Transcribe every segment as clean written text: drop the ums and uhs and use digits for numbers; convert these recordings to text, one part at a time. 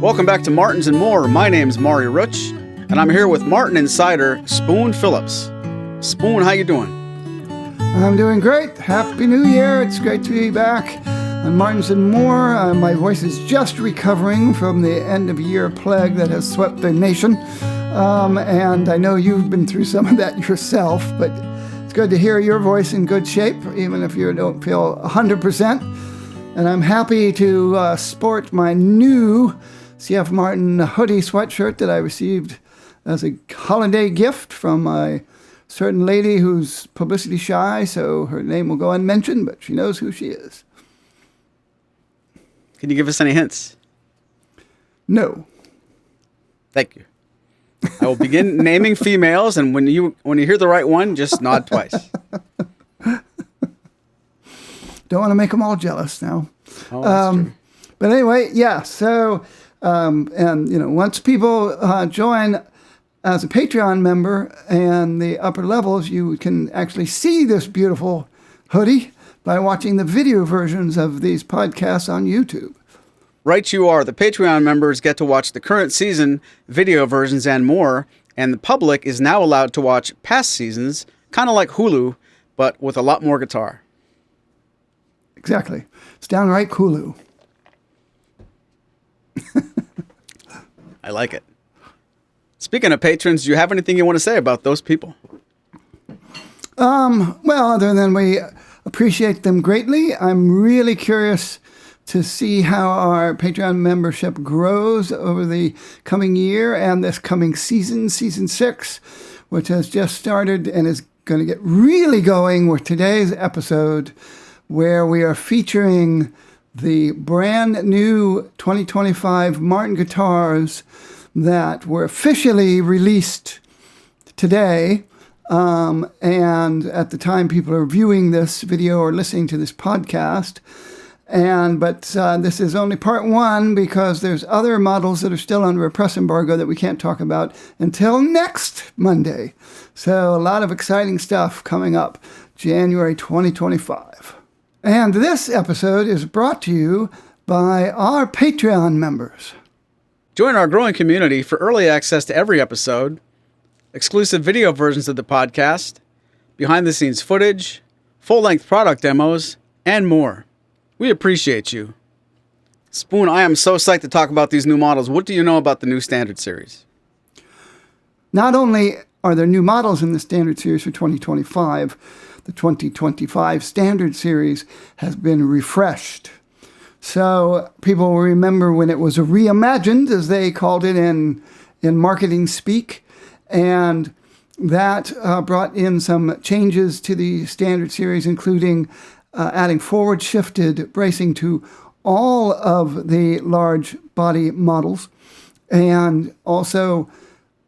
Welcome back to Martins and More. My name's Maury Rutch, and I'm here with Martin Insider Spoon Phillips. Spoon, how you doing? I'm doing great. Happy New Year. It's great to be back on Martins and More. My voice is just recovering from the end-of-year plague that has swept the nation. And I know you've been through some of that yourself, but it's good to hear your voice in good shape, even if you don't feel 100%. And I'm happy to sport my new C.F. Martin hoodie sweatshirt that I received as a holiday gift from a certain lady who's publicity shy, so her name will go unmentioned, but she knows who she is. Can you give us any hints? No. Thank you. I will begin naming females, and when you hear the right one, just nod twice. Don't want to make them all jealous now. Oh, that's true. But anyway, yeah, so... once people join as a Patreon member and the upper levels, you can actually see this beautiful hoodie by watching the video versions of these podcasts on YouTube. Right you are. The Patreon members get to watch the current season, video versions, and more, and the public is now allowed to watch past seasons, kind of like Hulu, but with a lot more guitar. Exactly. It's downright Hulu. I like it. Speaking of patrons, do you have anything you want to say about those people? Well, other than we appreciate them greatly, I'm really curious to see how our Patreon membership grows over the coming year and this coming season 6, which has just started and is going to get really going with today's episode, where we are featuring the brand new 2025 Martin guitars that were officially released today. And at the time people are viewing this video or listening to this podcast. But this is only part one because there's other models that are still under a press embargo that we can't talk about until next Monday. So a lot of exciting stuff coming up January 2025. And this episode is brought to you by our Patreon members. Join our growing community for early access to every episode, exclusive video versions of the podcast, behind-the-scenes footage, full-length product demos, and more. We appreciate you. Spoon, I am so psyched to talk about these new models. What do you know about the new Standard Series? Not only are there new models in the Standard Series for 2025, the 2025 Standard Series has been refreshed. So people will remember when it was reimagined, as they called it in marketing speak, and that brought in some changes to the Standard Series, including adding forward-shifted bracing to all of the large body models, and also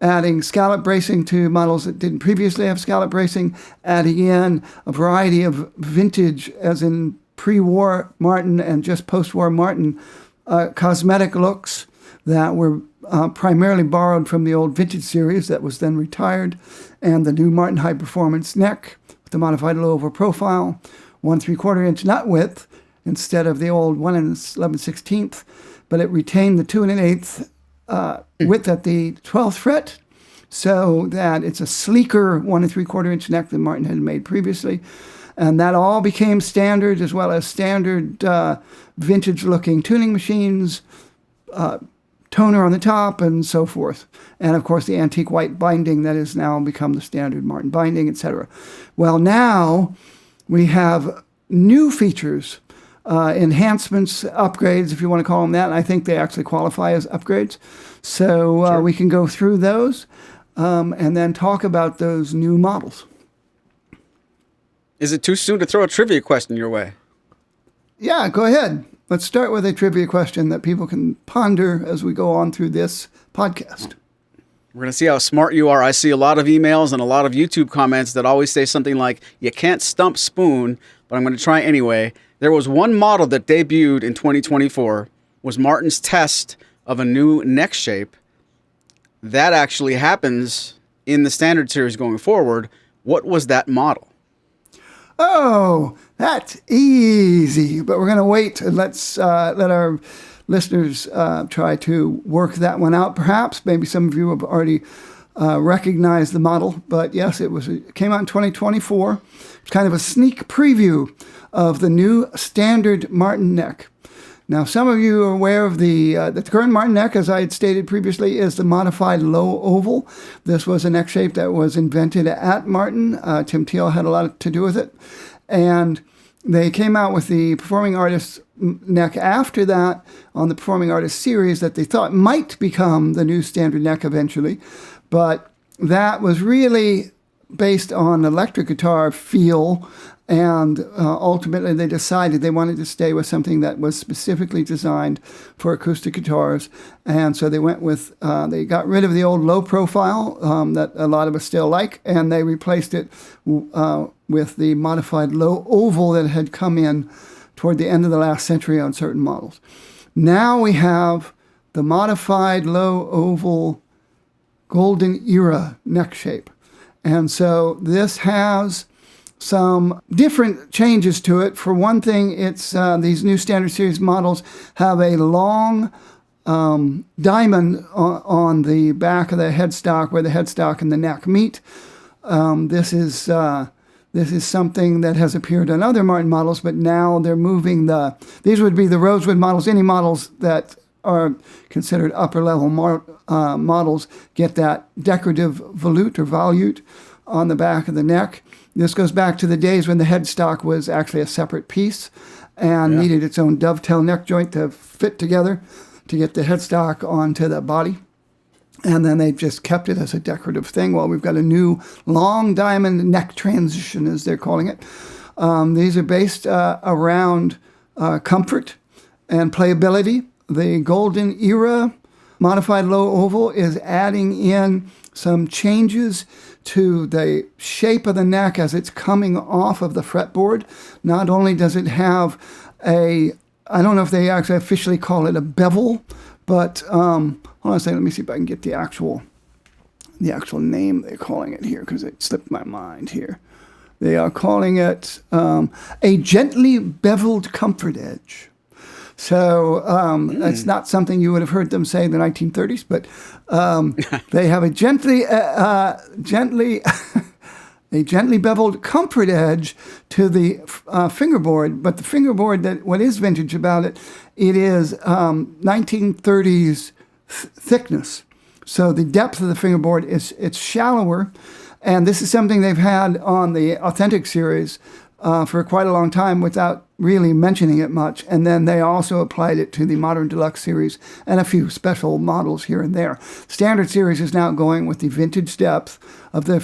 adding scallop bracing to models that didn't previously have scallop bracing, adding in a variety of vintage, as in pre-war Martin and just post-war Martin, cosmetic looks that were primarily borrowed from the old vintage series that was then retired, and the new Martin High Performance neck with the modified low-over profile, 1 3/4 inch nut width instead of the old 1 11/16, but it retained the 2 1/8 width at the 12th fret, so that it's a sleeker 1 3/4 inch neck than Martin had made previously. And that all became standard, as well as standard vintage-looking tuning machines, toner on the top, and so forth. And, of course, the antique white binding that has now become the standard Martin binding, etc. Well, now we have new features, enhancements, upgrades, if you want to call them that. And I think they actually qualify as upgrades. So Sure. we can go through those and then talk about those new models. Is it too soon to throw a trivia question your way? Yeah, go ahead. Let's start with a trivia question that people can ponder as we go on through this podcast. We're going to see how smart you are. I see a lot of emails and a lot of YouTube comments that always say something like, you can't stump Spoon, but I'm going to try anyway. There was one model that debuted in 2024, was Martin's test of a new neck shape. That actually happens in the Standard Series going forward. What was that model? Oh, that's easy. But we're going to wait and let's let our listeners try to work that one out. Perhaps maybe some of you have already recognized the model, but yes, it came out in 2024. It's kind of a sneak preview of the new standard Martin neck. Now, some of you are aware of the current Martin neck, as I had stated previously, is the modified low oval. This was a neck shape that was invented at Martin. Tim Teal had a lot to do with it. And they came out with the Performing Artist neck after that on the Performing Artist series that they thought might become the new standard neck eventually. But that was really based on electric guitar feel, and ultimately they decided they wanted to stay with something that was specifically designed for acoustic guitars. And so they went with, they got rid of the old low profile that a lot of us still like, and they replaced it with the modified low oval that had come in toward the end of the last century on certain models. Now we have the modified low oval golden era neck shape. And so this has some different changes to it. For one thing, it's these new standard series models have a long diamond on the back of the headstock where the headstock and the neck meet. This is something that has appeared on other Martin models, but now they're moving these would be the rosewood models. Any models that are considered upper-level models get that decorative volute or volute on the back of the neck. This goes back to the days when the headstock was actually a separate piece and needed its own dovetail neck joint to fit together to get the headstock onto the body. And then they just kept it as a decorative thing. Well, we've got a new long diamond neck transition, as they're calling it. These are based around comfort and playability. The golden era modified low oval is adding in some changes to the shape of the neck as it's coming off of the fretboard. Not only does it have I don't know if they actually officially call it a bevel, but hold on a second, let me see if I can get the actual name they're calling it here, because it slipped my mind here. They are calling it a gently beveled comfort edge. So it's not something you would have heard them say in the 1930s, but they have a gently beveled comfort edge to the fingerboard. But the fingerboard, what is vintage about it, it is 1930s thickness. So the depth of the fingerboard it's shallower, and this is something they've had on the Authentic series for quite a long time without really mentioning it much. And then they also applied it to the Modern Deluxe series and a few special models here and there. Standard series is now going with the vintage depth of the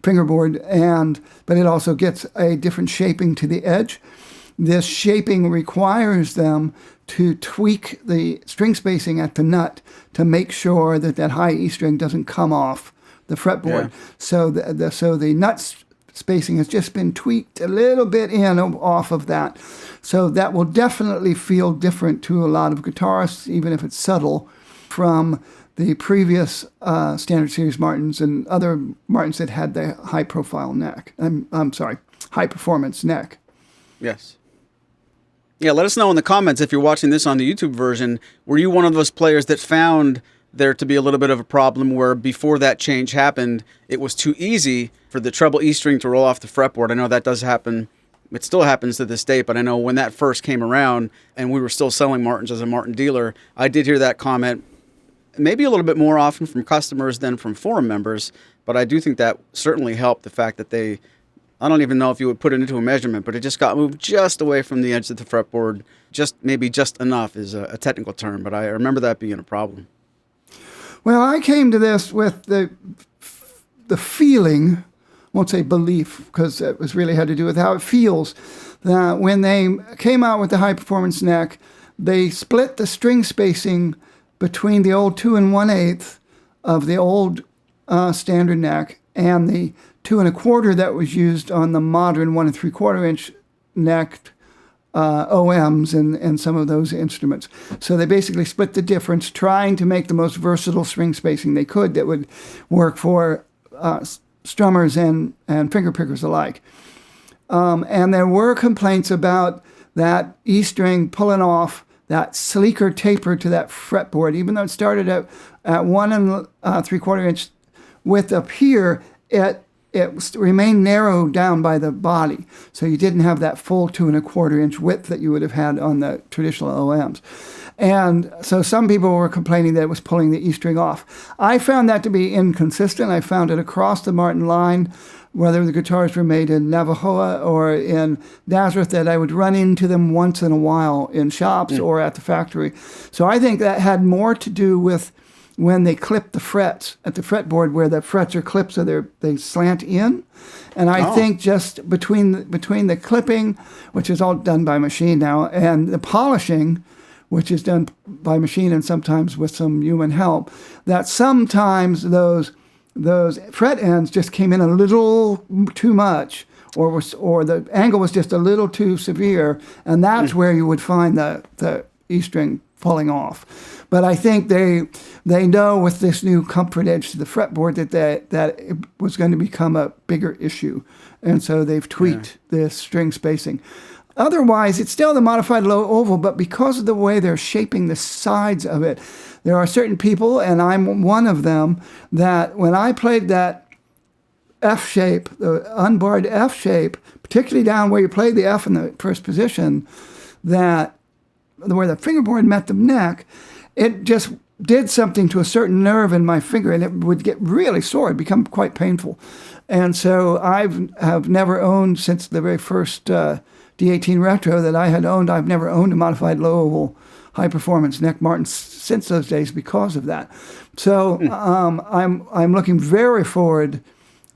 fingerboard, but it also gets a different shaping to the edge. This shaping requires them to tweak the string spacing at the nut to make sure that high E string doesn't come off the fretboard. Yeah. So the nut spacing has just been tweaked a little bit off of that. So that will definitely feel different to a lot of guitarists, even if it's subtle, from the previous standard series Martins and other Martins that had the high profile neck. I'm sorry, high performance neck. Yes. Yeah, let us know in the comments if you're watching this on the YouTube version. Were you one of those players that found there to be a little bit of a problem where before that change happened, it was too easy for the treble E string to roll off the fretboard? I know that does happen. It still happens to this day, but I know when that first came around and we were still selling Martins as a Martin dealer, I did hear that comment maybe a little bit more often from customers than from forum members, but I do think that certainly helped the fact that I don't even know if you would put it into a measurement, but it just got moved just away from the edge of the fretboard. Maybe just enough is a technical term, but I remember that being a problem. Well, I came to this with the feeling, I won't say belief, because it was really had to do with how it feels, that when they came out with the high performance neck, they split the string spacing between the old 2 1/8 of the old standard neck and the 2 1/4 that was used on the modern 1 3/4 inch neck OMs and some of those instruments. So they basically split the difference, trying to make the most versatile string spacing they could that would work for strummers and finger pickers alike. And there were complaints about that E string pulling off that sleeker taper to that fretboard. Even though it started at 1 3/4 inch width up here, it remained narrowed down by the body. So you didn't have that full 2 1/4 inch width that you would have had on the traditional OMs. And so some people were complaining that it was pulling the E string off. I found that to be inconsistent. I found it across the Martin line, whether the guitars were made in Navajoa or in Nazareth, that I would run into them once in a while in shops or at the factory. So I think that had more to do with when they clip the frets at the fretboard, where the frets are clipped so they slant in. And I think just between the clipping, which is all done by machine now, and the polishing, which is done by machine and sometimes with some human help, that sometimes those fret ends just came in a little too much, or the angle was just a little too severe, and that's where you would find the E string falling off. But I think they know with this new comfort edge to the fretboard that it was going to become a bigger issue, and so they've tweaked the string spacing. Otherwise, it's still the modified low oval, but because of the way they're shaping the sides of it, there are certain people, and I'm one of them, that when I played that F shape, the unbarred F shape, particularly down where you played the F in the first position, that where the fingerboard met the neck, it just did something to a certain nerve in my finger, and it would get really sore. It'd become quite painful. And so have never owned, since the very first D-18 Retro that I had owned, I've never owned a modified low oval high performance neck Martin since those days because of that. So I'm looking very forward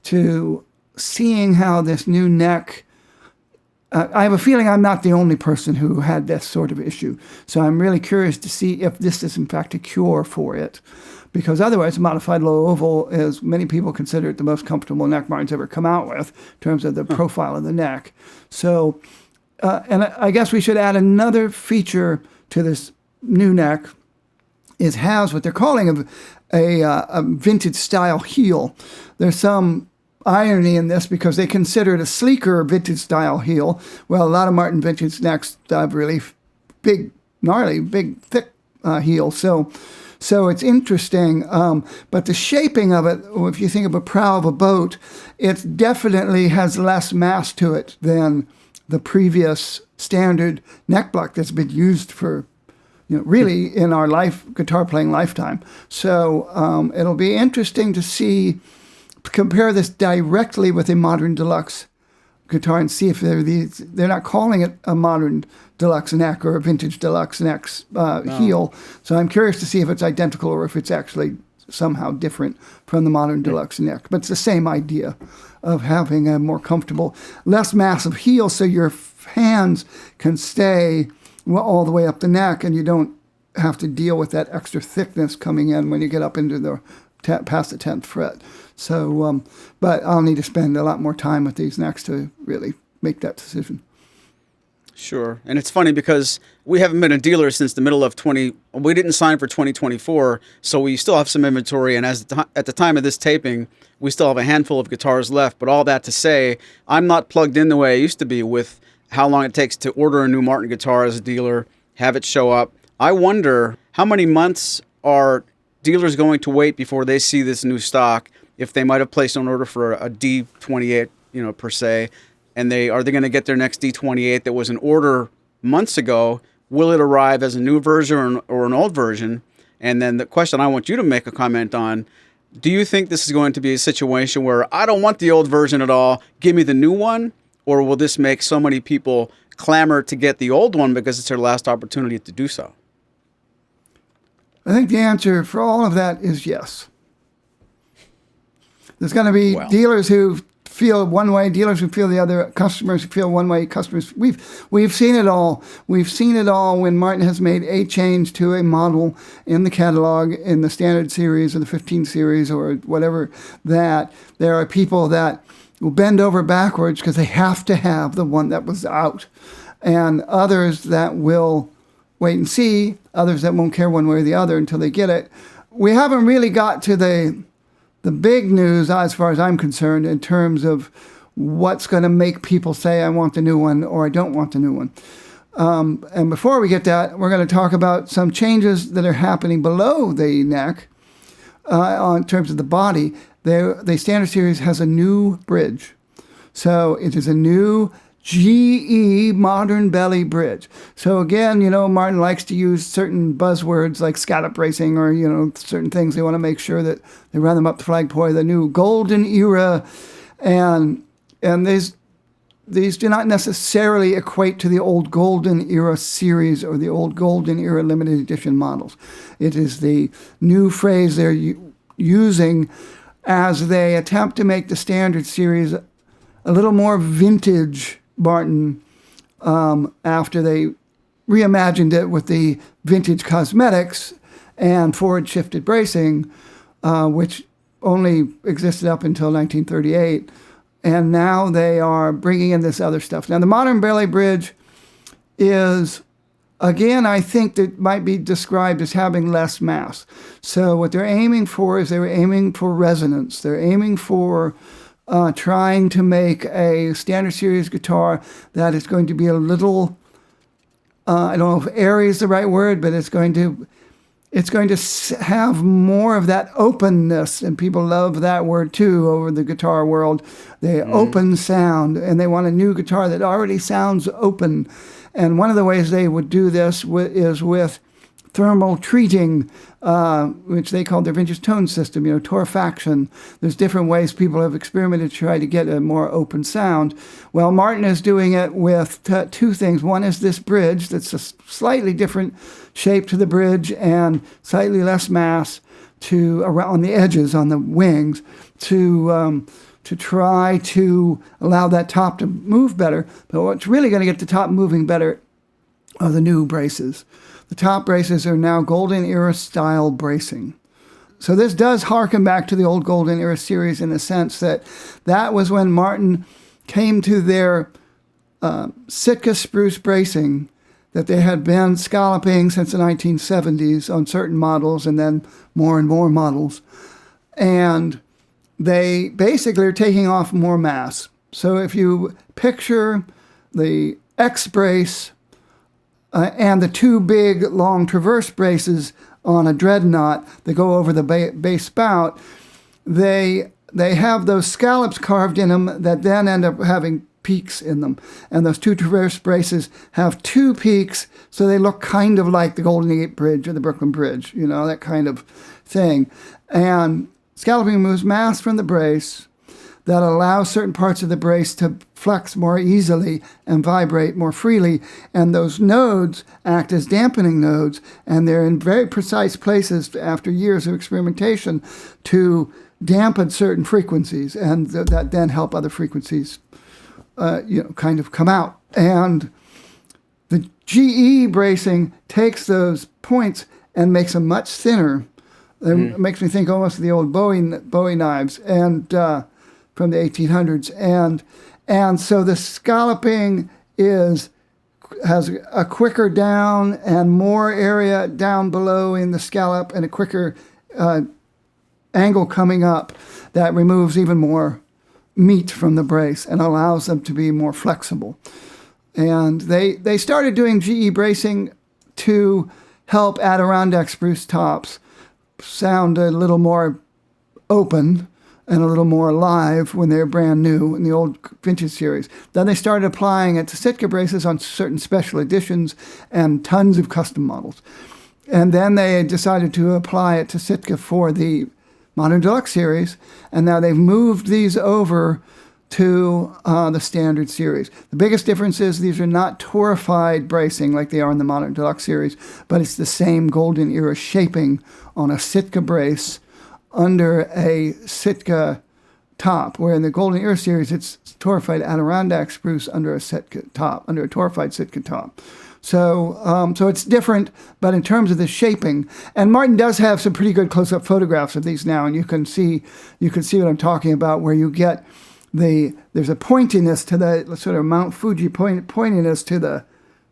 to seeing how this new neck. I have a feeling I'm not the only person who had this sort of issue. So I'm really curious to see if this is in fact a cure for it. Because otherwise, a modified low oval is, many people consider it the most comfortable neck Martin's ever come out with in terms of the profile of the neck. So, and I guess we should add another feature to this new neck, has what they're calling a vintage style heel. There's some irony in this because they consider it a sleeker vintage style heel. Well, a lot of Martin vintage necks have really big, gnarly, big, thick heel. So it's interesting, but the shaping of it, if you think of a prow of a boat, it definitely has less mass to it than the previous standard neck block that's been used for, really in our guitar playing lifetime. So it'll be interesting to compare this directly with a modern deluxe guitar and see if they're not calling it a modern deluxe neck or a vintage deluxe neck heel. So I'm curious to see if it's identical or if it's actually somehow different from the modern deluxe neck. But it's the same idea of having a more comfortable, less massive heel so your hands can stay all the way up the neck and you don't have to deal with that extra thickness coming in when you get up into past the 10th fret. So, but I'll need to spend a lot more time with these necks to really make that decision. Sure. And it's funny because we haven't been a dealer since the middle of we didn't sign for 2024, so we still have some inventory. And at the time of this taping, we still have a handful of guitars left. But all that to say, I'm not plugged in the way I used to be with how long it takes to order a new Martin guitar as a dealer, have it show up. I wonder how many months are dealers going to wait before they see this new stock, if they might have placed an order for a D28, per se, and are they going to get their next D28 that was an order months ago? Will it arrive as a new version or an old version? And then the question I want you to make a comment on, do you think this is going to be a situation where I don't want the old version at all, give me the new one? Or will this make so many people clamor to get the old one because it's their last opportunity to do so? I think the answer for all of that is yes. There's going to be dealers who feel one way, dealers who feel the other, customers who feel one way, customers. We've seen it all. We've seen it all when Martin has made a change to a model in the catalog, in the standard series or the 15 series or whatever, that there are people that will bend over backwards because they have to have the one that was out, and others that will wait and see, others that won't care one way or the other until they get it. We haven't really got to the big news, as far as I'm concerned, in terms of what's going to make people say, I want the new one or I don't want the new one. And before we get that, we're going to talk about some changes that are happening below the neck in terms of the body. The Standard Series has a new bridge. So it is a new GE modern belly bridge. So again, Martin likes to use certain buzzwords like scallop bracing or, certain things. They want to make sure that they run them up the flagpole. The new golden era, and these do not necessarily equate to the old golden era series or the old golden era limited edition models. It is the new phrase they're using as they attempt to make the Standard Series a little more vintage Martin, after they reimagined it with the vintage cosmetics and forward-shifted bracing, which only existed up until 1938. And now they are bringing in this other stuff. Now, the modern belly bridge is, again, I think that might be described as having less mass. So what they're aiming for is they're aiming for resonance. They're aiming for trying to make a Standard Series guitar that is going to be a little, I don't know if airy is the right word, but it's going to have more of that openness, and people love that word too over the guitar world, the open sound, and they want a new guitar that already sounds open. And one of the ways they would do this is with thermal treating, which they call their vintage tone system, torrefaction. There's different ways people have experimented to try to get a more open sound. Well, Martin is doing it with two things. One is this bridge that's a slightly different shape to the bridge and slightly less mass around the edges on the wings to try to allow that top to move better. But what's really going to get the top moving better are the new braces. The top braces are now Golden Era style bracing. So this does harken back to the old Golden Era series in the sense that was when Martin came to their Sitka spruce bracing that they had been scalloping since the 1970s on certain models and then more and more models. And they basically are taking off more mass. So if you picture the X brace and the two big long traverse braces on a dreadnought that go over the bass spout, they have those scallops carved in them that then end up having peaks in them. And those two traverse braces have two peaks, so they look kind of like the Golden Gate Bridge or the Brooklyn Bridge, that kind of thing. And scalloping moves mass from the brace that allows certain parts of the brace to flex more easily and vibrate more freely. And those nodes act as dampening nodes, and they're in very precise places after years of experimentation to dampen certain frequencies, and that then help other frequencies kind of come out. And the GE bracing takes those points and makes them much thinner. It makes me think almost of the old Bowie knives and from the 1800s. And so the scalloping has a quicker down and more area down below in the scallop and a quicker angle coming up that removes even more meat from the brace and allows them to be more flexible. And they started doing GE bracing to help Adirondack spruce tops sound a little more open and a little more alive when they're brand new in the old vintage series. Then they started applying it to Sitka braces on certain special editions and tons of custom models. And then they decided to apply it to Sitka for the Modern Deluxe series, and now they've moved these over to the Standard series. The biggest difference is these are not torrefied bracing like they are in the Modern Deluxe series, but it's the same Golden Era shaping on a Sitka brace under a Sitka top, where in the Golden Era series it's torrefied Adirondack spruce under a Sitka top, under a torrefied Sitka top. So it's different, but in terms of the shaping, and Martin does have some pretty good close-up photographs of these now, and you can see what I'm talking about, where you get there's a pointiness to the sort of Mount Fuji pointiness to the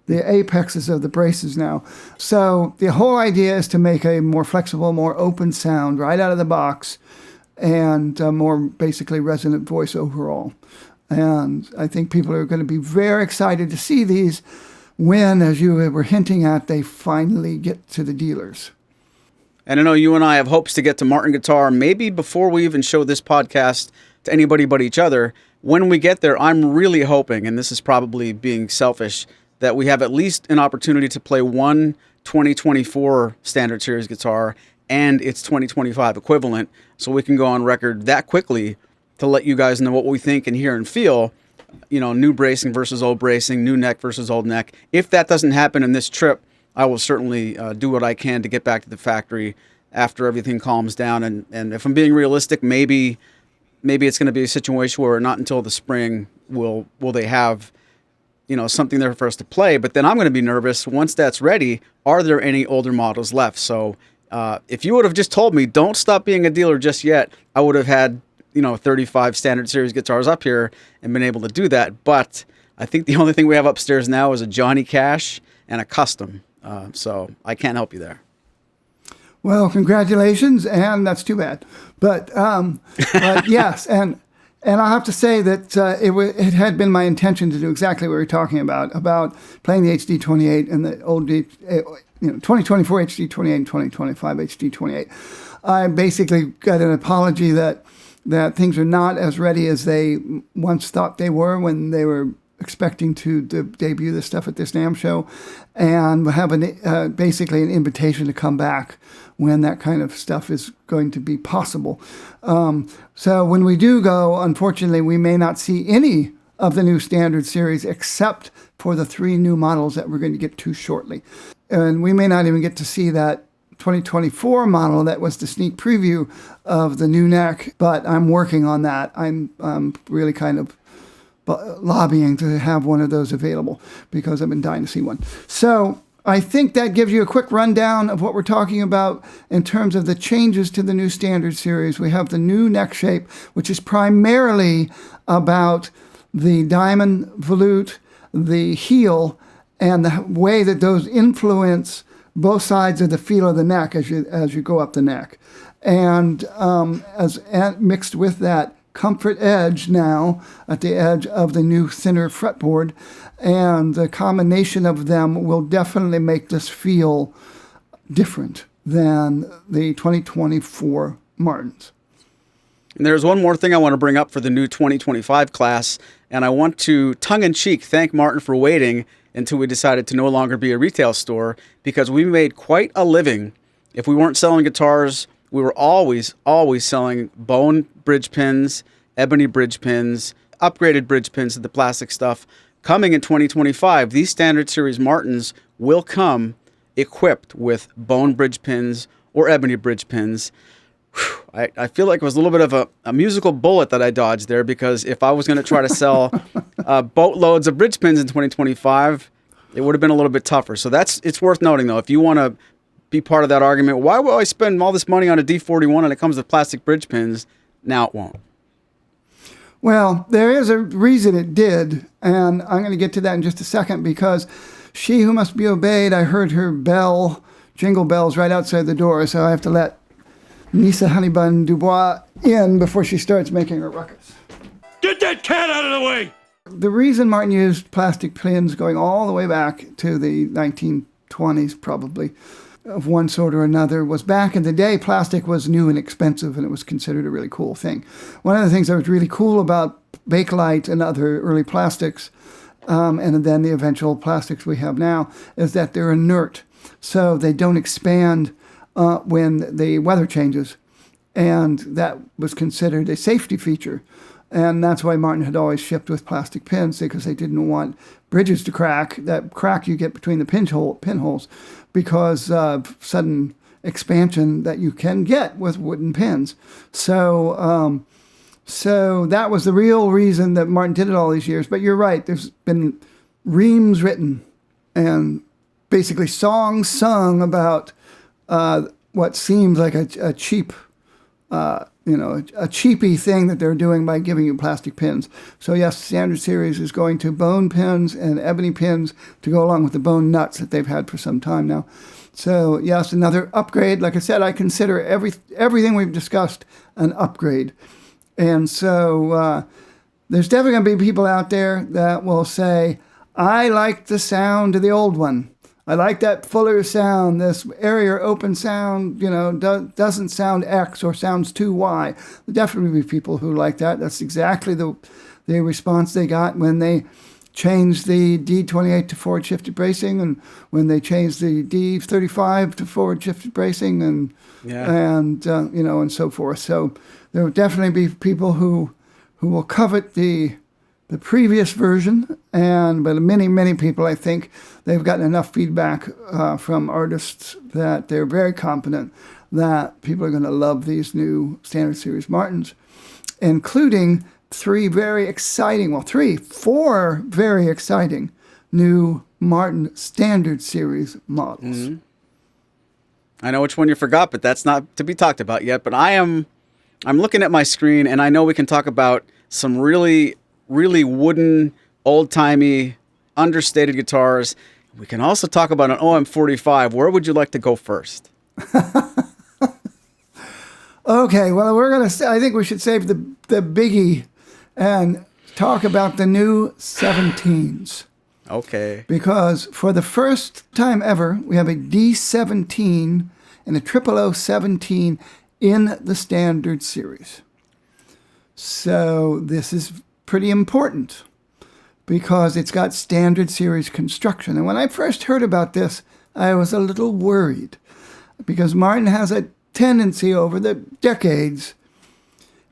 apexes of the braces now. So the whole idea is to make a more flexible, more open sound right out of the box, and more basically resonant voice overall. And I think people are going to be very excited to see these when, as you were hinting at, they finally get to the dealers. And I know you and I have hopes to get to Martin Guitar maybe before we even show this podcast to anybody but each other. When we get there, I'm really hoping, and this is probably being selfish, that we have at least an opportunity to play one 2024 Standard Series guitar and its 2025 equivalent, so we can go on record that quickly to let you guys know what we think and hear and feel. You know, new bracing versus old bracing, new neck versus old neck. If that doesn't happen in this trip, I will certainly do what I can to get back to the factory after everything calms down. And if I'm being realistic, maybe it's going to be a situation where not until the spring will they have, you know, something there for us to play. But then I'm going to be nervous. Once that's ready, are there any older models left? So if you would have just told me, don't stop being a dealer just yet, I would have had, you know, 35 Standard Series guitars up here and been able to do that. But I think the only thing we have upstairs now is a Johnny Cash and a custom. So I can't help you there. Well, congratulations, and that's too bad. But yes, and I have to say that it had been my intention to do exactly what we were talking about playing the HD28 and the old 2024 HD28 and 2025 HD28. I basically got an apology that things are not as ready as they once thought they were when they were expecting to debut this stuff at this NAMM show, and have basically an invitation to come back when that kind of stuff is going to be possible. So when we do go, unfortunately, we may not see any of the new Standard Series except for the 3 new models that we're going to get to shortly. And we may not even get to see that 2024 model that was the sneak preview of the new neck, but I'm working on that. I'm really kind of lobbying to have one of those available because I've been dying to see one. So I think that gives you a quick rundown of what we're talking about in terms of the changes to the new Standard Series. We have the new neck shape, which is primarily about the diamond volute, the heel, and the way that those influence both sides of the feel of the neck as you go up the neck. And mixed with that, comfort edge now at the edge of the new thinner fretboard, and the combination of them will definitely make this feel different than the 2024 Martins. And there's one more thing I want to bring up for the new 2025 class, and I want to tongue-in-cheek thank Martin for waiting until we decided to no longer be a retail store, because we made quite a living. If we weren't selling guitars, we were always selling bone bridge pins, ebony bridge pins, upgraded bridge pins to the plastic stuff. Coming in 2025, these Standard Series Martins will come equipped with bone bridge pins or ebony bridge pins. I feel like it was a little bit of a musical bullet that I dodged there, because if I was going to try to sell boatloads of bridge pins in 2025, it would have been a little bit tougher. So it's worth noting, though, if you want to be part of that argument, why will I spend all this money on a D41 and it comes with plastic bridge pins? Now it won't. Well, there is a reason it did, and I'm going to get to that in just a second, because she who must be obeyed, I heard her bell, jingle bells right outside the door, so I have to let Nisa Honeybun Dubois in before she starts making her ruckus. Get that cat out of the way! The reason Martin used plastic pins going all the way back to the 1920s, probably, of one sort or another, was back in the day, plastic was new and expensive, and it was considered a really cool thing. One of the things that was really cool about Bakelite and other early plastics, and then the eventual plastics we have now, is that they're inert. So they don't expand when the weather changes. And that was considered a safety feature. And that's why Martin had always shipped with plastic pins, because they didn't want bridges to crack, that crack you get between the pinholes, because of sudden expansion that you can get with wooden pins. So that was the real reason that Martin did it all these years. But you're right, there's been reams written and basically songs sung about what seems like a cheap, a cheapy thing that they're doing by giving you plastic pins. So yes, Standard Series is going to bone pins and ebony pins to go along with the bone nuts that they've had for some time now. So yes, another upgrade. Like I said, I consider everything we've discussed an upgrade. And so there's definitely going to be people out there that will say, I like the sound of the old one. I like that fuller sound, this airier open sound, doesn't sound X or sounds too Y. There'll definitely be people who like that. That's exactly the response they got when they changed the D-28 to forward shifted bracing, and when they changed the D-35 to forward shifted bracing, and so forth. So there will definitely be people who will covet the previous version, but many people, I think, they've gotten enough feedback from artists that they're very confident that people are going to love these new Standard Series Martins, including four very exciting new Martin Standard Series models. Mm-hmm. I know which one you forgot, but that's not to be talked about yet. But I'm looking at my screen, and I know we can talk about some really wooden, old-timey, understated guitars. We can also talk about an OM-45. Where would you like to go first? Okay, well, I think we should save the biggie and talk about the new 17s. Okay. Because for the first time ever, we have a D-17 and a 0017 in the Standard Series. So this is pretty important because it's got Standard Series construction. And when I first heard about this, I was a little worried because Martin has a tendency over the decades,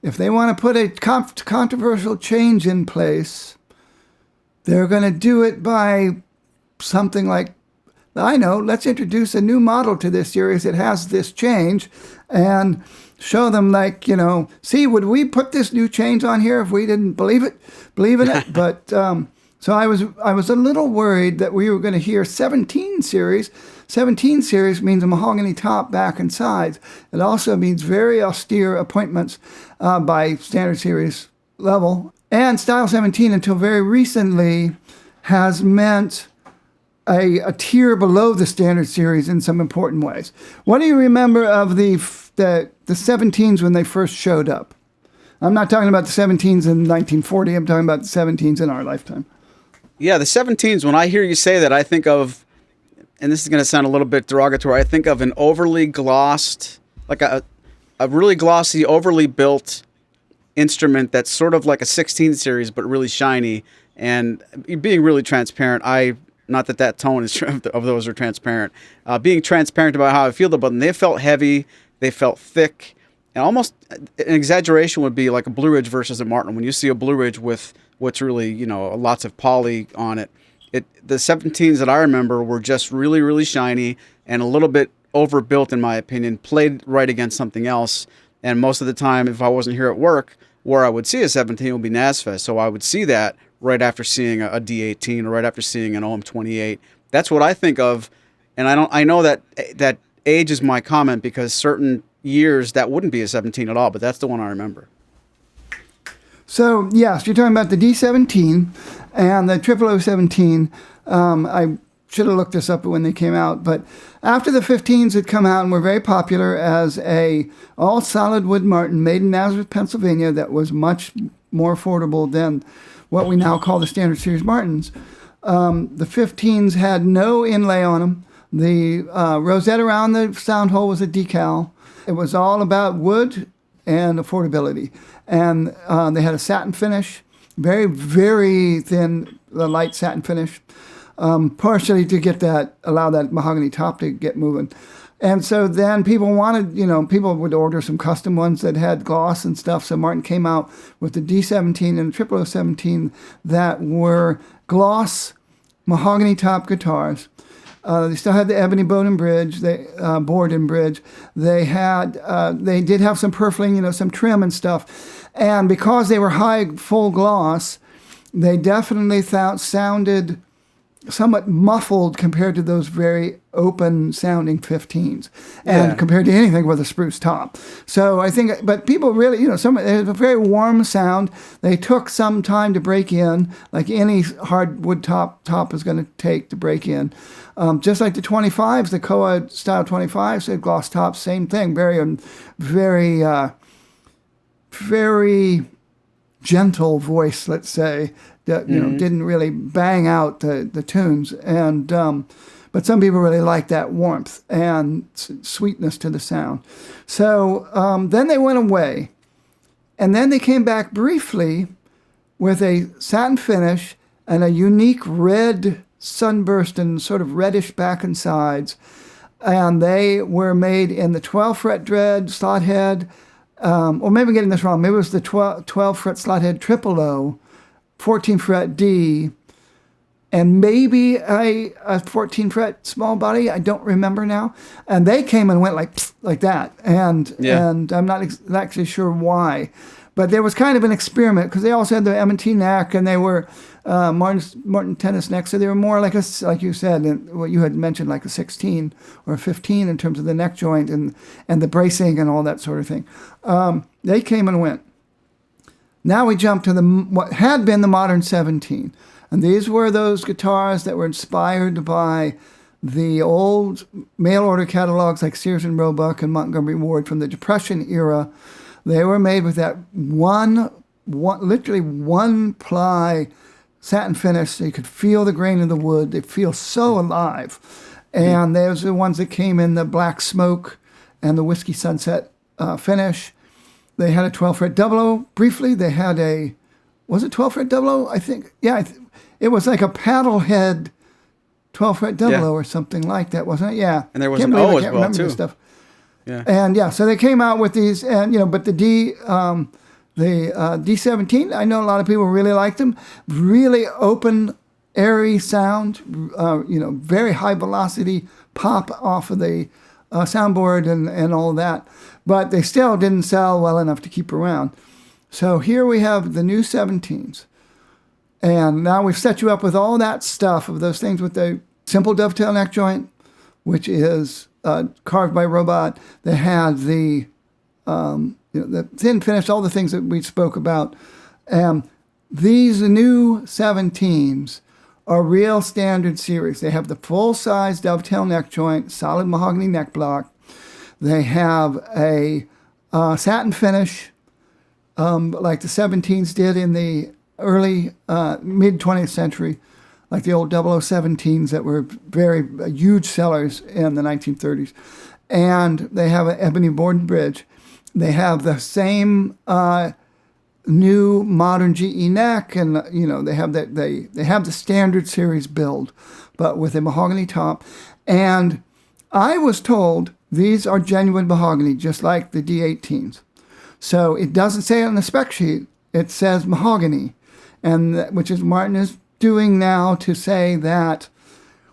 if they want to put a controversial change in place, they're going to do it by something like, let's introduce a new model to this series that has this change and show them see, would we put this new change on here if we didn't believe in it? But so I was a little worried that we were going to hear 17 series. 17 series means a mahogany top, back, and sides. It also means very austere appointments by Standard Series level. And Style 17, until very recently, has meant a tier below the Standard Series in some important ways. What do you remember of the 17s when they first showed up? I'm not talking about the 17s in 1940. I'm talking about the 17s in our lifetime. Yeah, the 17s, when I hear you say that, I think of, and this is going to sound a little bit derogatory, I think of an overly glossed, like a really glossy, overly built instrument that's sort of like a 16 series, but really shiny. And being really transparent, not that tone is of those are transparent. Being transparent about how I feel about them, they felt heavy, they felt thick, and almost an exaggeration would be like a Blue Ridge versus a Martin. When you see a Blue Ridge with what's really, lots of poly on it, the 17s that I remember were just really, really shiny and a little bit overbuilt, in my opinion, played right against something else. And most of the time, if I wasn't here at work, where I would see a 17 would be NASFest. So I would see that right after seeing a D-18 or right after seeing an OM-28. That's what I think of. And I know that age is my comment because certain years that wouldn't be a 17 at all, but that's the one I remember. So, yes, you're talking about the D-17 and the 0017. I should have looked this up when they came out, but after the 15s had come out and were very popular as a all solid wood Martin made in Nazareth, Pennsylvania, that was much more affordable than what we now call the Standard Series Martins. The 15s had no inlay on them. The rosette around the sound hole was a decal. It was all about wood and affordability. And they had a satin finish, very, very thin, light satin finish, partially to allow that mahogany top to get moving. And so then people would order some custom ones that had gloss and stuff. So Martin came out with the D-17 and the 0017 that were gloss mahogany top guitars. They still had the ebony board and bridge. They did have some purfling, some trim and stuff. And because they were high full gloss, they definitely sounded somewhat muffled compared to those very open sounding 15s and compared to anything with a spruce top. So I think, but people really, it was a very warm sound. They took some time to break in, like any hardwood top is going to take to break in. Just like the 25s, the Koa style 25s, had gloss tops, same thing, very gentle voice, let's say, that didn't really bang out the tunes. And but some people really like that warmth and sweetness to the sound. So then they went away, and then they came back briefly with a satin finish and a unique red sunburst and sort of reddish back and sides. And they were made in the 12 fret dread slot head, or maybe I'm getting this wrong. Maybe it was the 12 fret slot head triple O, 14 fret D, and maybe a 14 fret small body. I don't remember now. And they came and went like that. And I'm not actually sure why. But there was kind of an experiment because they also had the M&T neck, and they were Martin tennis neck. So they were more like you said, and what you had mentioned, like a 16 or a 15 in terms of the neck joint and the bracing and all that sort of thing. They came and went. Now we jump to what had been the modern 17. And these were those guitars that were inspired by the old mail order catalogs like Sears and Roebuck and Montgomery Ward from the Depression era. They were made with that literally one ply satin finish, so you could feel the grain of the wood. They feel so alive. And there's the ones that came in the black smoke and the whiskey sunset finish. They had a 12 fret double O briefly. They had was it 12 fret double O? I think, yeah, it was like a paddle head 12 fret double O or something like that, wasn't it? Yeah. And there was an O as well, too. Stuff. Yeah. And so they came out with these, and but the D-17, I know a lot of people really liked them. Really open, airy sound, very high velocity pop off of the soundboard and all that. But they still didn't sell well enough to keep around. So here we have the new 17s. And now we've set you up with all that stuff of those things with the simple dovetail neck joint, which is carved by robot. They had the thin finish, all the things that we spoke about. These new 17s are real standard series. They have the full-size dovetail neck joint, solid mahogany neck block. They have a satin finish, like the 17s did in the early, mid-20th century, like the old 0017s that were very huge sellers in the 1930s. And they have an ebony board and bridge. They have the same new modern GE neck, and they have the standard series build, but with a mahogany top. And I was told these are genuine mahogany, just like the D-18s. So it doesn't say it on the spec sheet. It says mahogany, and which is Martin is doing now to say that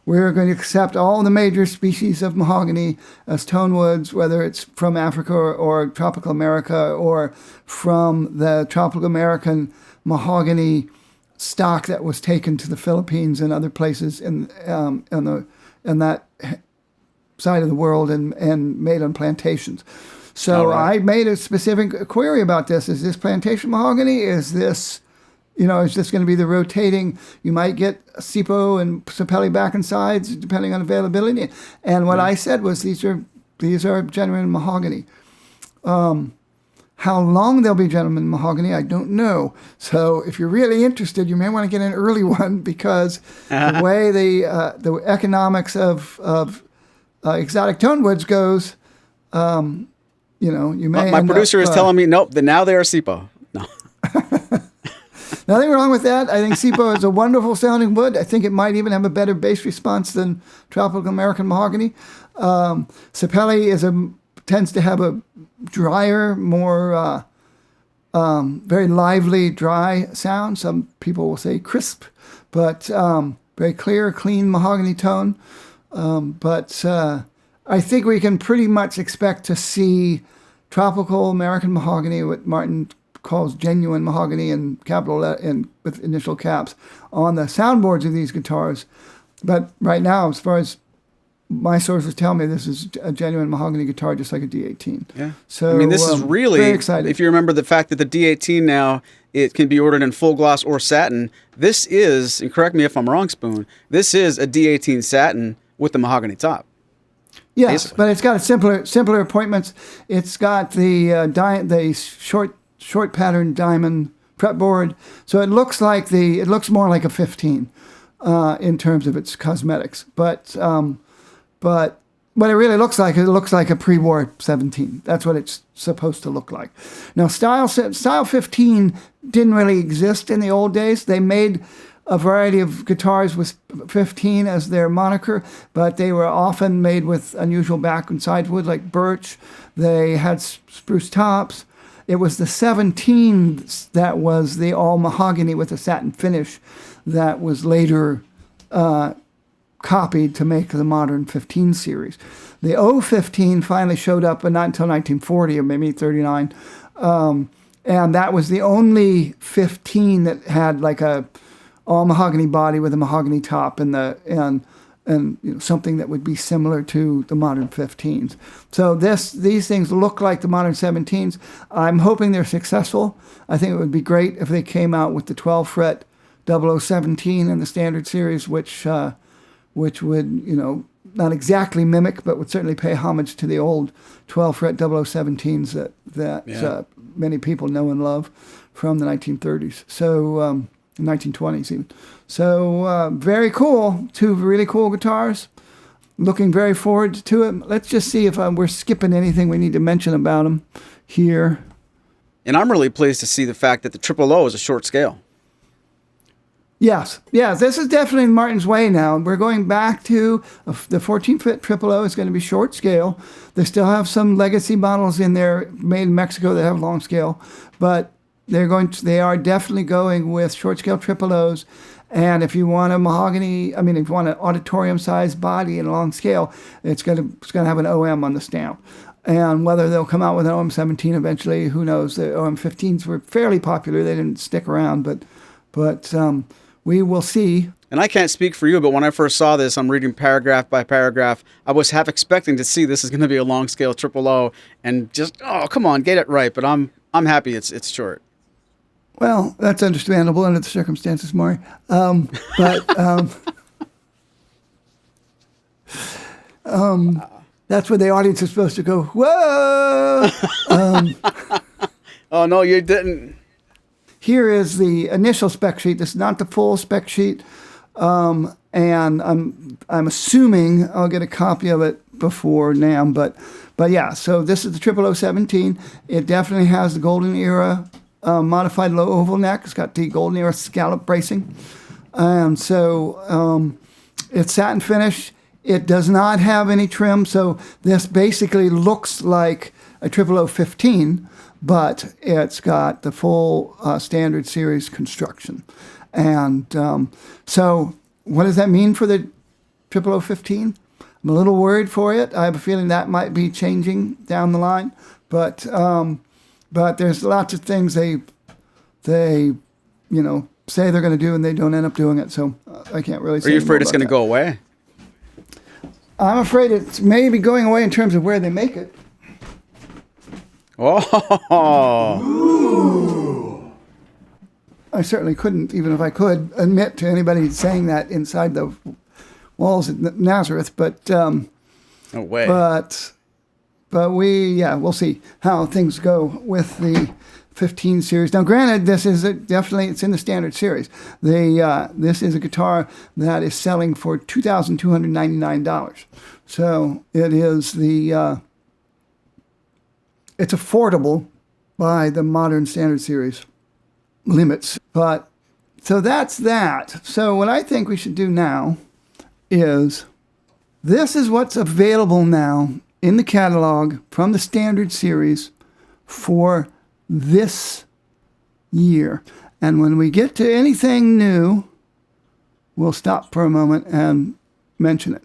we're going to accept all the major species of mahogany as tone woods, whether it's from Africa or tropical America or from the tropical American mahogany stock that was taken to the Philippines and other places in that side of the world and made on plantations. So right. I made a specific query about this. Is this plantation mahogany? Is this going to be the rotating? You might get Sipo and Sapelli back and sides depending on availability. And what I said was these are genuine mahogany. How long they'll be genuine mahogany, I don't know. So if you're really interested, you may want to get an early one because the way the economics of exotic tone woods goes, you may. My producer is telling me nope. Now they are Sipo. No. Nothing wrong with that. I think Sipo is a wonderful sounding wood. I think it might even have a better bass response than tropical American mahogany. Sapelli tends to have a drier, more very lively, dry sound. Some people will say crisp, but very clear, clean mahogany tone. But I think we can pretty much expect to see tropical American mahogany, what Martin calls genuine mahogany in capital and with initial caps, on the soundboards of these guitars. But right now, as far as my sources tell me, this is a genuine mahogany guitar, just like a D-18. Yeah. So this is really very exciting. If you remember the fact that the D-18 now, it can be ordered in full gloss or satin. This is, and correct me if I'm wrong, Spoon, this is a D-18 satin with the mahogany top. Yes, basically. But it's got simpler appointments. It's got the short pattern diamond fretboard. So it looks more like a 15 in terms of its cosmetics. But what it really looks like, it looks like a pre-war 17. That's what it's supposed to look like. Now, Style 15 didn't really exist in the old days. They made a variety of guitars with 15 as their moniker, but they were often made with unusual back and side wood like birch. They had spruce tops. It was the 17 that was the all mahogany with a satin finish that was later copied to make the modern 15 series. The O-15 finally showed up, but not until 1940 or maybe 39. And that was the only 15 that had like a all mahogany body with a mahogany top and something that would be similar to the modern 15s. So these things look like the modern 17s. I'm hoping they're successful. I think it would be great if they came out with the 12 fret 0017 in the standard series, which would, not exactly mimic, but would certainly pay homage to the old 12 fret 0017s that many people know and love from the 1930s. So 1920s even. So very cool. Two really cool guitars. Looking very forward to it. Let's just see if we're skipping anything we need to mention about them here. And I'm really pleased to see the fact that the Triple O is a short scale. Yes, this is definitely Martin's way now. We're going back to the 14-foot Triple O is going to be short scale. They still have some legacy models in there made in Mexico that have long scale, but they are definitely going with short scale Triple O's. And if you want if you want an auditorium-sized body and a long scale, it's going to have an OM on the stamp. And whether they'll come out with an OM-17 eventually, who knows? The OM-15s were fairly popular. They didn't stick around, but we will see. And I can't speak for you, but when I first saw this, I'm reading paragraph by paragraph. I was half expecting to see this is going to be a long scale Triple O, and just come on, get it right. But I'm happy it's short. Well, that's understandable under the circumstances, Maury. That's where the audience is supposed to go, whoa! Oh, no, you didn't. Here is the initial spec sheet. This is not the full spec sheet. And I'm assuming I'll get a copy of it before NAMM. But yeah, so this is the 0017. It definitely has the Golden Era modified low oval neck. It's got the Golden Era scallop bracing. So it's satin finish. It does not have any trim. So this basically looks like a 0015, but it's got the full standard series construction. And so what does that mean for the 0015? I'm a little worried for it. I have a feeling that might be changing down the line. But there's lots of things they say they're going to do and they don't end up doing it. So I can't really say. Are you afraid it's going to go away? I'm afraid it's maybe going away in terms of where they make it. Oh. Ooh. I certainly couldn't, even if I could, admit to anybody saying that inside the walls at Nazareth. But no way. But we'll see how things go with the 15 series. Now, granted, this is it's in the standard series. This is a guitar that is selling for $2,299. So it is it's affordable by the modern standard series limits. But so that's that. So what I think we should do now is this is what's available now in the catalog from the standard series for this year. And when we get to anything new, we'll stop for a moment and mention it.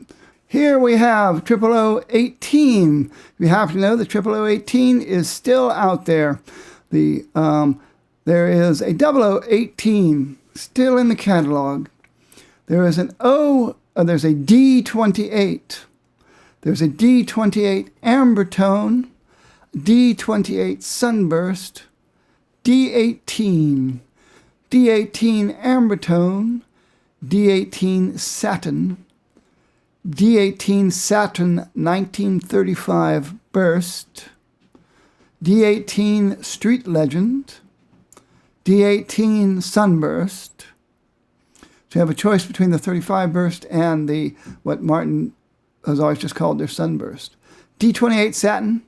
Here we have 0018. You have to know the 0018 is still out there. There is a 0018 still in the catalog. There's a D28. There's a D28 Amber Tone, D28 Sunburst, D18 Amber Tone, D18 Satin, D18 Satin 1935 Burst, D18 Street Legend, D-18 Sunburst. So you have a choice between the 35 burst and the what Martin has always just called their Sunburst. D-28 Satin,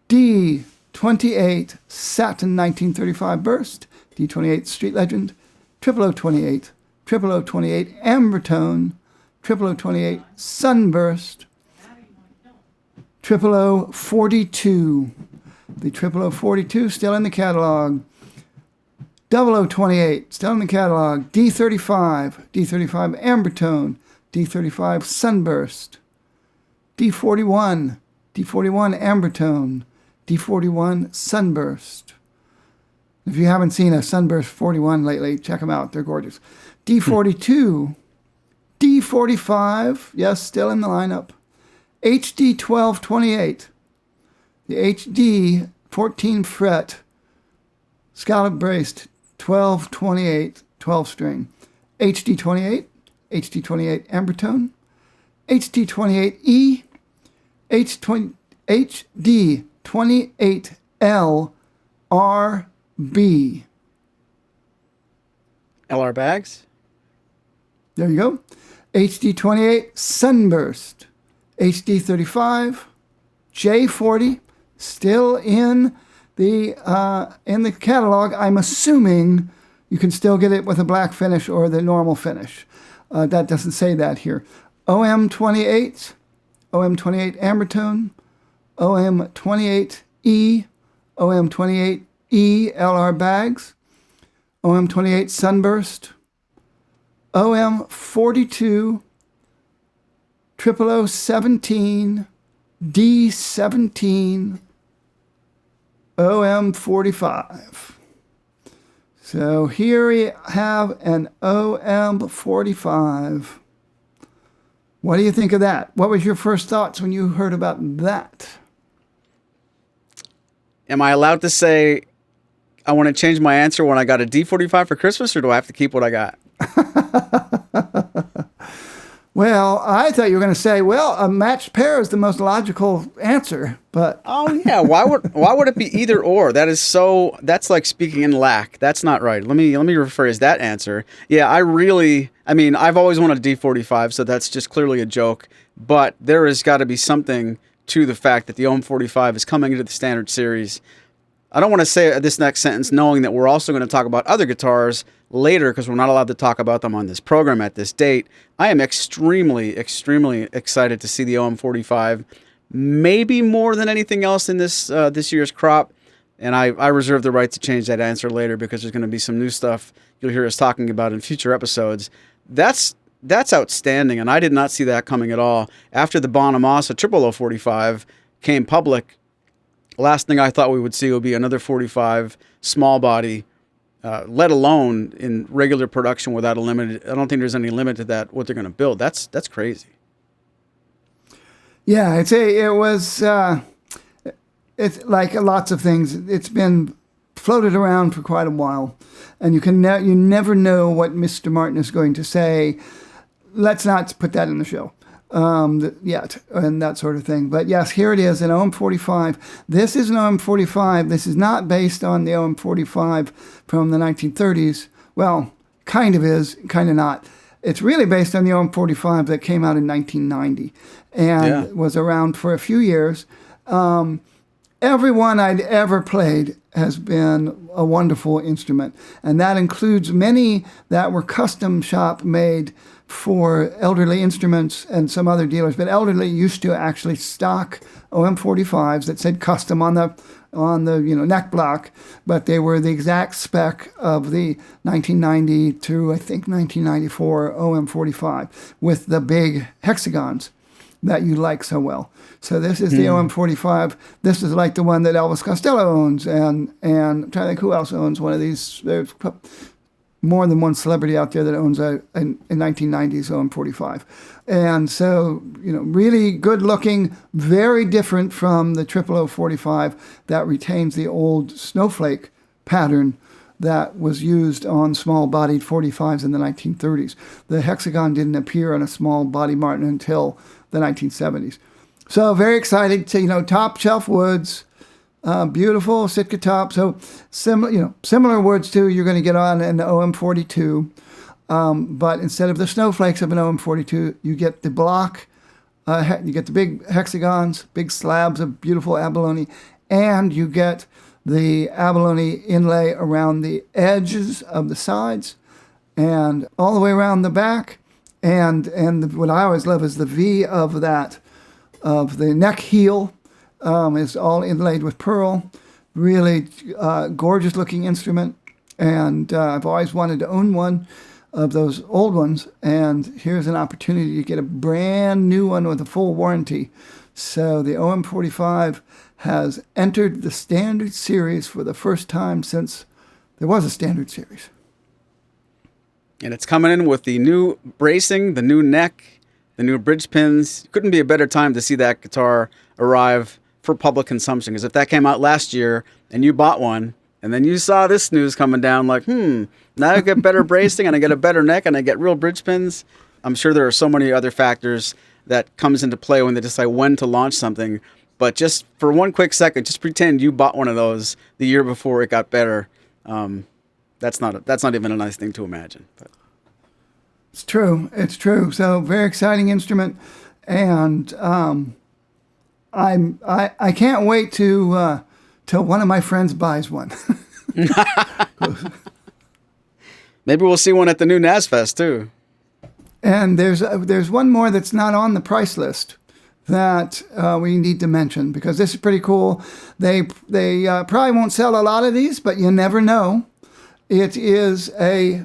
D-28 Satin 1935 Burst, D-28 Street Legend, 0028, 0028 Ambertone, 0028 Sunburst, 0042. The 0042 still in the catalog. 0028 still in the catalog. D-35, D-35 Ambertone, D-35 Sunburst, D-41, D-41 Ambertone, D-41 Sunburst. If you haven't seen a Sunburst 41 lately, check them out. They're gorgeous. D-42, D-45, yes, still in the lineup. HD 1228, the HD 14 fret, scallop braced 1228, 12 string. HD 28, HD 28 Ambertone, HD 28E, HD 28L RB. LR bags? There you go. HD 28 Sunburst, HD 35, J40, still in the catalog. I'm assuming you can still get it with a black finish or the normal finish. That doesn't say that here. OM-28, OM-28 Ambertone, OM-28E, OM-28E LR bags, OM-28 Sunburst, OM-42, 0017, D-17, OM-45. So here we have an OM-45. What do you think of that? What was your first thoughts when you heard about that? Am I allowed to say I want to change my answer when I got a D-45 for Christmas, or do I have to keep what I got? Well, I thought you were going to say, well, a matched pair is the most logical answer, but Oh yeah, why would it be either or? That's like speaking in lack. That's not right. Let me rephrase that answer. Yeah, I've always wanted a D-45, so that's just clearly a joke, but there has got to be something to the fact that the OM-45 is coming into the standard series. I don't want to say this next sentence knowing that we're also going to talk about other guitars later because we're not allowed to talk about them on this program at this date. I am extremely, extremely excited to see the OM-45, maybe more than anything else in this year's crop. And I reserve the right to change that answer later because there's going to be some new stuff you'll hear us talking about in future episodes. That's outstanding, and I did not see that coming at all. After the Bonamassa 045 came public, last thing I thought we would see would be another 45 small body, let alone in regular production without a limit. I don't think there's any limit to that, what they're going to build. That's crazy. yeah, it's like lots of things. It's been floated around for quite a while, and you never know what Mr. Martin is going to say. Let's not put that in the show yet, and that sort of thing. But yes, here it is, an OM-45. This is an OM-45. This is not based on the OM-45 from the 1930s. Well, kind of is, kind of not. It's really based on the OM-45 that came out in 1990 and was around for a few years. Everyone I'd ever played has been a wonderful instrument, and that includes many that were custom shop made for Elderly Instruments and some other dealers. But Elderly used to actually stock OM-45s that said custom on the neck block, but they were the exact spec of the 1990 to I think 1994 OM-45 with the big hexagons that you like so well. So this is the OM-45. This is like the one that Elvis Costello owns, and I'm trying to think who else owns one of these. There's more than one celebrity out there that owns a 1990s OM-45. And so, really good looking, very different from the 0045 that retains the old snowflake pattern that was used on small-bodied 45s in the 1930s. The hexagon didn't appear on a small-body Martin until the 1970s. So very excited to, top shelf woods, Beautiful Sitka top. So similar woods to you're going to get on an OM-42. But instead of the snowflakes of an OM-42, you get the block, you get the big hexagons, big slabs of beautiful abalone, and you get the abalone inlay around the edges of the sides and all the way around the back. And what I always love is the V of the neck heel is all inlaid with pearl. Really gorgeous looking instrument. And I've always wanted to own one of those old ones. And here's an opportunity to get a brand new one with a full warranty. So the OM-45 has entered the standard series for the first time since there was a standard series. And it's coming in with the new bracing, the new neck, the new bridge pins. Couldn't be a better time to see that guitar arrive for public consumption. Because if that came out last year and you bought one, and then you saw this news coming down like, now I get better bracing and I get a better neck and I get real bridge pins. I'm sure there are so many other factors that comes into play when they decide when to launch something. But just for one quick second, just pretend you bought one of those the year before it got better. That's not even a nice thing to imagine. But. It's true. It's true. So very exciting instrument, and I can't wait to till one of my friends buys one. Maybe we'll see one at the new NASFest too. And there's one more that's not on the price list that we need to mention because this is pretty cool. They probably won't sell a lot of these, but you never know. It is a.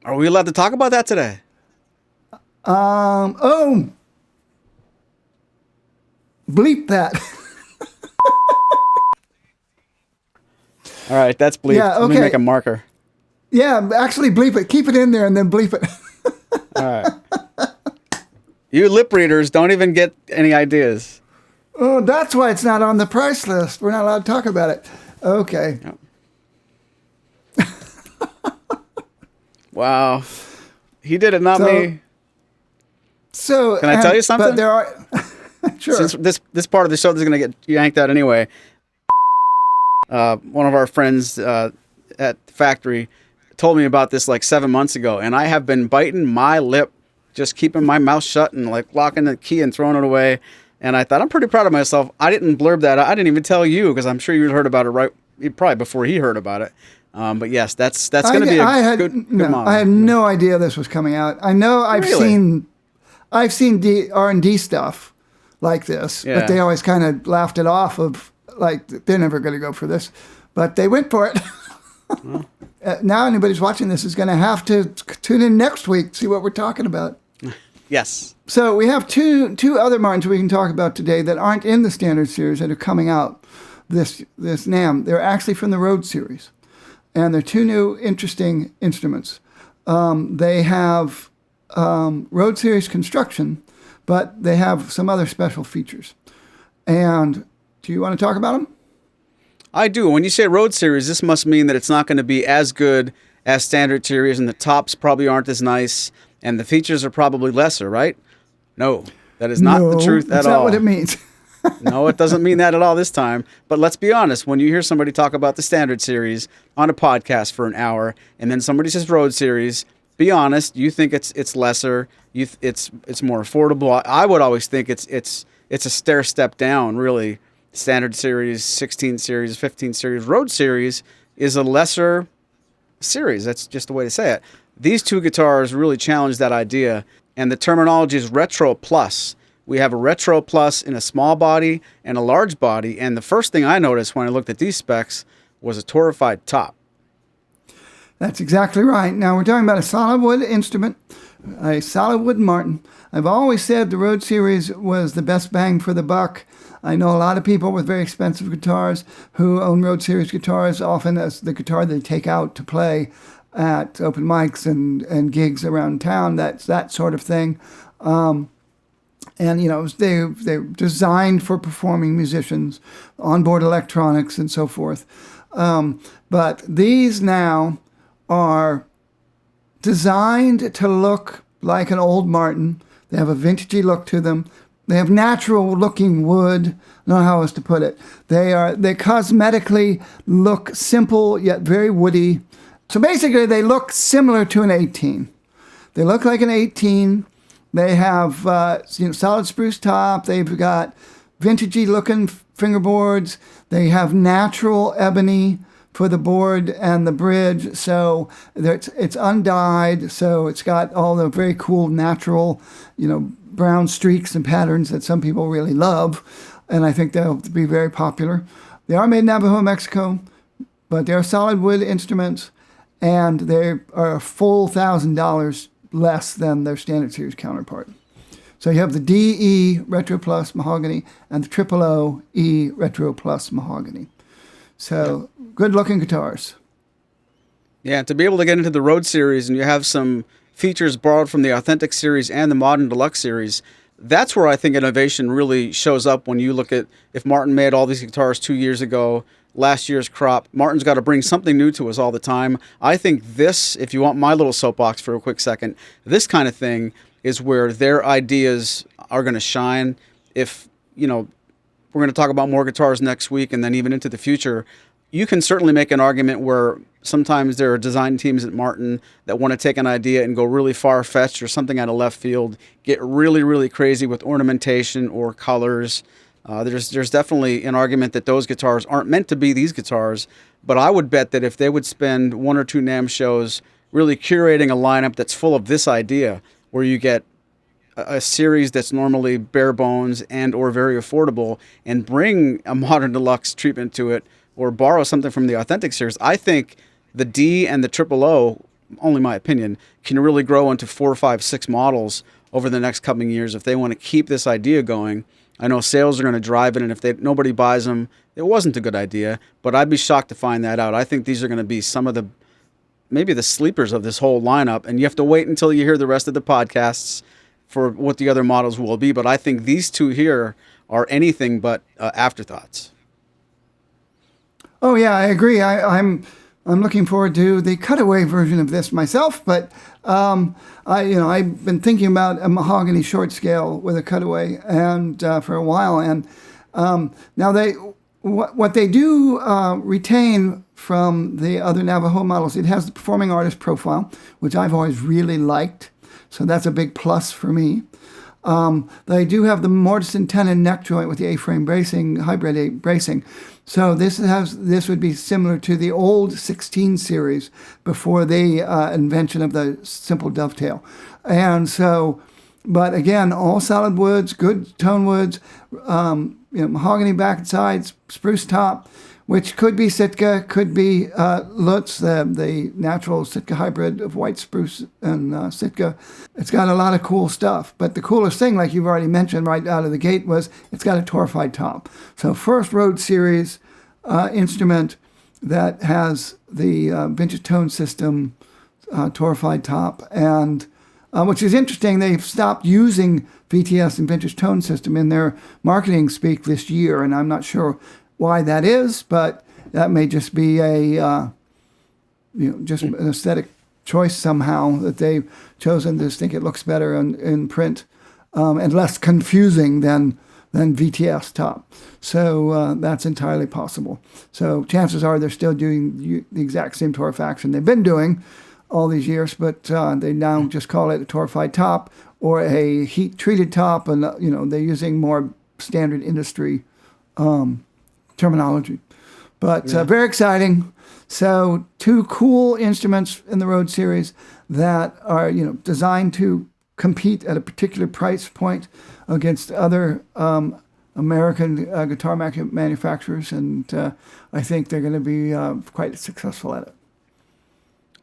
Are we allowed to talk about that today? Bleep that. All right, that's bleeped. Yeah, okay. Let me make a marker. Yeah, actually bleep it. Keep it in there and then bleep it. All right. You lip readers don't even get any ideas. Oh, that's why it's not on the price list. We're not allowed to talk about it. Okay. Yep. Wow. He did it, not me. So can I tell you something? But there are sure. Since this part of the show is going to get yanked out anyway. One of our friends at the factory told me about this like 7 months ago, and I have been biting my lip, just keeping my mouth shut and like locking the key and throwing it away. And I thought, I'm pretty proud of myself. I didn't blurb that. I didn't even tell you because I'm sure you'd heard about it probably before he heard about it. But yes, that's going to be a good model. I had no idea this was coming out. I know I've seen R&D stuff like this, but they always kind of laughed it off of like they're never going to go for this, but they went for it. Well. Now anybody's watching this is going to have to tune in next week to see what we're talking about. Yes. So we have two other Martins we can talk about today that aren't in the standard series that are coming out this NAMM. They're actually from the Rhodes series. And they're two new interesting instruments. They have Rhodes series construction, but they have some other special features. And do you want to talk about them? I do. When you say Rhodes series, this must mean that it's not going to be as good as standard series, and the tops probably aren't as nice, and the features are probably lesser, right? No, that is not the truth at all. That's not what it means. No, it doesn't mean that at all this time. But let's be honest. When you hear somebody talk about the standard series on a podcast for an hour, and then somebody says Rhodes series, be honest. You think it's lesser. It's more affordable. I would always think it's a stair step down. Really, standard series, 16 series, 15 series. Rhodes series is a lesser series. That's just the way to say it. These two guitars really challenge that idea, and the terminology is retro plus. We have a retro plus in a small body and a large body, and the first thing I noticed when I looked at these specs was a torrefied top. That's exactly right. Now we're talking about a solid wood instrument, a solid wood Martin. I've always said the Rhodes series was the best bang for the buck. I know a lot of people with very expensive guitars who own Rhodes series guitars, often as the guitar they take out to play at open mics and gigs around town. That's that sort of thing. And, you know, they're designed for performing musicians, onboard electronics and so forth. But these now are designed to look like an old Martin. They have a vintagey look to them, They have natural looking wood. I don't know how else to put it. They cosmetically look simple yet very woody. So basically they look similar to an 18. They look like an 18. They have solid spruce top. They've got vintagey looking fingerboards. They have natural ebony for the board and the bridge. So it's undyed. So it's got all the very cool natural, brown streaks and patterns that some people really love. And I think they'll be very popular. They are made in Navajo, Mexico, but they're solid wood instruments, and they are a full $1,000 less than their standard series counterpart. So you have the DE Retro Plus mahogany and the Triple O E Retro Plus mahogany. So good-looking guitars. Yeah, to be able to get into the Road series and you have some features borrowed from the Authentic series and the Modern Deluxe series, that's where I think innovation really shows up when you look at if Martin made all these guitars 2 years ago, last year's crop. Martin's got to bring something new to us all the time. I think this, if you want my little soapbox for a quick second, this kind of thing is where their ideas are going to shine. If, we're going to talk about more guitars next week and then even into the future, you can certainly make an argument where sometimes there are design teams at Martin that want to take an idea and go really far-fetched or something out of left field, get really, really crazy with ornamentation or colors. There's definitely an argument that those guitars aren't meant to be these guitars, but I would bet that if they would spend 1 or 2 NAMM shows really curating a lineup that's full of this idea, where you get a series that's normally bare bones and or very affordable and bring a Modern Deluxe treatment to it or borrow something from the Authentic series, I think the D and the Triple O, only my opinion, can really grow into 4, 5, 6 models over the next coming years if they want to keep this idea going. I know sales are going to drive it, and if nobody buys them, it wasn't a good idea, but I'd be shocked to find that out. I think these are going to be some of maybe the sleepers of this whole lineup, and you have to wait until you hear the rest of the podcasts for what the other models will be, but I think these two here are anything but afterthoughts. Oh yeah, I agree. I'm looking forward to the cutaway version of this myself, but I've been thinking about a mahogany short scale with a cutaway and for a while, and now what they do retain from the other Navajo models, it has the performing artist profile, which I've always really liked, so that's a big plus for me. They do have the mortise and tenon neck joint with the A-frame bracing, hybrid A bracing. So this would be similar to the old 16 series before the invention of the simple dovetail. And so, but again, all solid woods, good tone woods, mahogany back and sides, spruce top, which could be Sitka, could be Lutz, the natural Sitka hybrid of white spruce and Sitka. It's got a lot of cool stuff. But the coolest thing, like you've already mentioned right out of the gate, was it's got a torrefied top. So first Road Series instrument that has the vintage tone system torrefied top. And which is interesting, they've stopped using VTS and vintage tone system in their marketing speak this year, and I'm not sure why that is, but that may just be just an aesthetic choice somehow that they've chosen to think it looks better in print and less confusing than VTS top. So that's entirely possible. So chances are they're still doing the exact same torrefaction they've been doing all these years, but they now just call it a torrefied top or a heat-treated top, and they're using more standard industry terminology. But very exciting. So 2 cool instruments in the Road series that are designed to compete at a particular price point against other American guitar manufacturers, and I think they're going to be quite successful at it.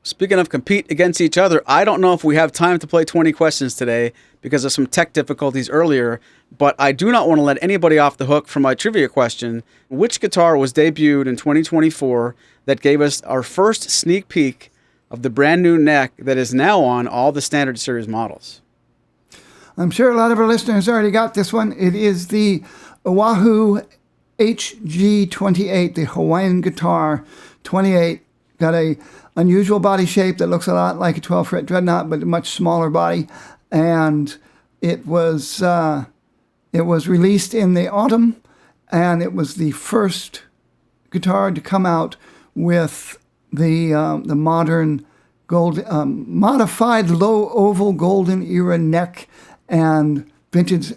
Speaking of compete against each other, I don't know if we have time to play 20 questions today because of some tech difficulties earlier, but I do not want to let anybody off the hook for my trivia question. Which guitar was debuted in 2024 that gave us our first sneak peek of the brand new neck that is now on all the standard series models? I'm sure a lot of our listeners already got this one. It is the Oahu HG28, the Hawaiian Guitar 28. Got a unusual body shape that looks a lot like a 12-fret dreadnought, but a much smaller body. And it was It was released in the autumn, and it was the first guitar to come out with the modern modified low oval golden era neck and vintage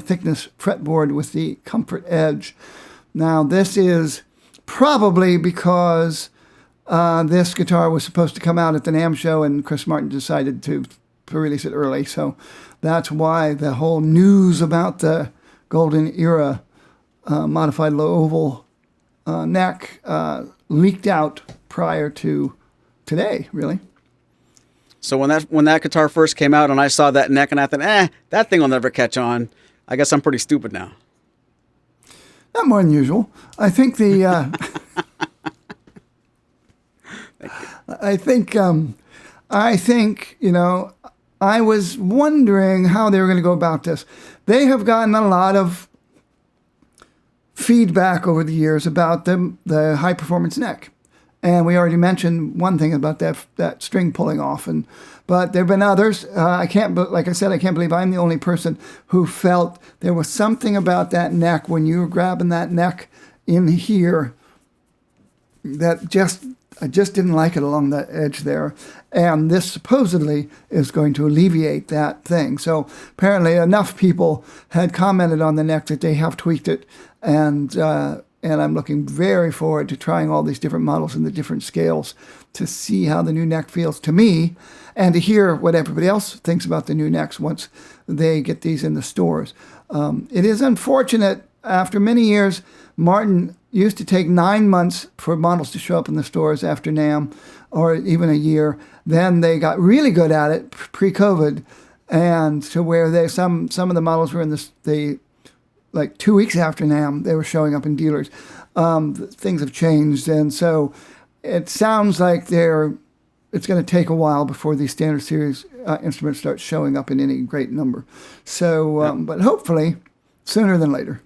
thickness fretboard with the comfort edge. Now, this is probably because this guitar was supposed to come out at the NAMM show, and Chris Martin decided to release it early. So that's why the whole news about the golden era modified low oval neck leaked out prior to today, really. So when that guitar first came out and I saw that neck and I thought, that thing will never catch on, I guess I'm pretty stupid now. Not more than usual. I think the I think I was wondering how they were going to go about this. They have gotten a lot of feedback over the years about the high performance neck. And we already mentioned one thing about that string pulling off, but there have been others. Like I said, I can't believe I'm the only person who felt there was something about that neck when you were grabbing that neck in here that I just didn't like it along that edge there. And this supposedly is going to alleviate that thing. So apparently enough people had commented on the neck that they have tweaked it, and I'm looking very forward to trying all these different models and the different scales to see how the new neck feels to me, and to hear what everybody else thinks about the new necks once they get these in the stores. It is unfortunate, after many years, Martin used to take 9 months for models to show up in the stores after NAMM, or even a year. Then they got really good at it pre-COVID, and to where some of the models were in the like 2 weeks after NAMM, they were showing up in dealers. Things have changed, and so it sounds like it's going to take a while before these standard series instruments start showing up in any great number. So, but hopefully sooner than later.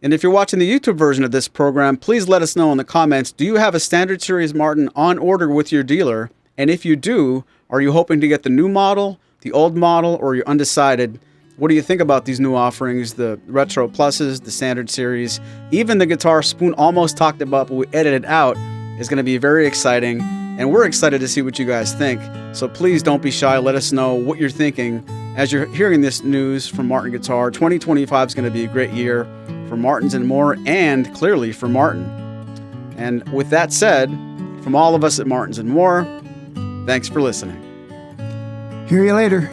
And if you're watching the YouTube version of this program, please let us know in the comments, do you have a standard series Martin on order with your dealer? And if you do, are you hoping to get the new model, the old model, or you're undecided? What do you think about these new offerings, the Retro Pluses, the Standard Series, even the guitar Spoon almost talked about but we edited out is going to be very exciting, and we're excited to see what you guys think. So please don't be shy. Let us know what you're thinking as you're hearing this news from Martin Guitar. 2025 is going to be a great year for Martins and more, and clearly for Martin. And with that said, from all of us at Martins and More, thanks for listening. Hear you later.